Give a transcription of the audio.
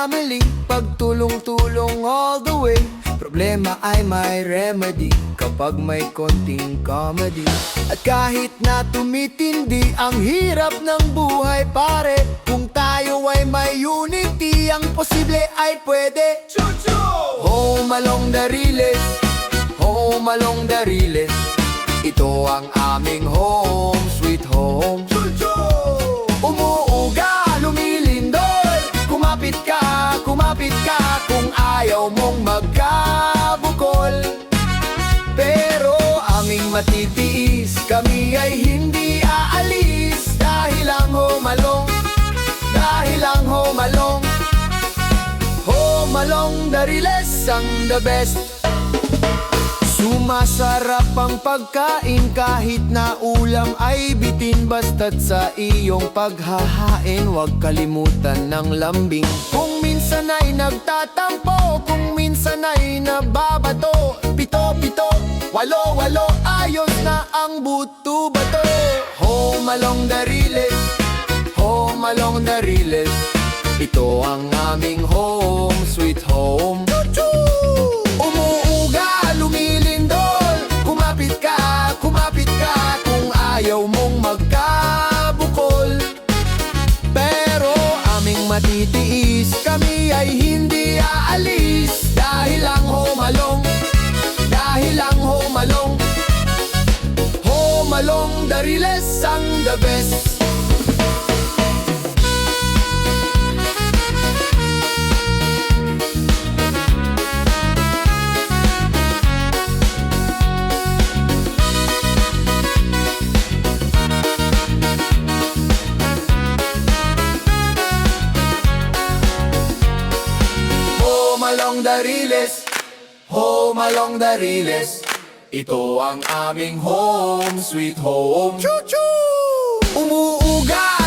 family, pagtulong-tulong all the way. Problema ay may remedy kapag may konting comedy. At kahit na tumitindi ang hirap ng buhay pare, kung tayo ay may unity, ang posible ay pwede. Chuchu! Home along the riles, home along the riles, ito ang aming home, sweet home. Chuchu! Umuuga, lumilindol, kumapit ka kung ayaw mong magkabukol. Pero aming matitiis, kami ay hindi aalis, dahil ang home along, dahil ang home along, home along the riles ang the best. Sumasarap ang pagkain kahit na ulam ay bitin, basta't sa iyong paghahain huwag kalimutan ng lambing. Kung minsan ay nagtatampo, kung minsan ay nababato, pito-pito, walo-walo, ayos na ang buto-bato. Home along the riles, home along the riles, ito ang aming home, sweet home. Umuuga, lumilindol, kumapit ka kung ayaw mong magkabukol. Pero aming matitiis, kami ay hindi aalis, dahil ang home along, dahil ang home along, home along the riles ang the best. Home along the riles, home along the riles, ito ang aming home, sweet home. Chuchu! Umuuga,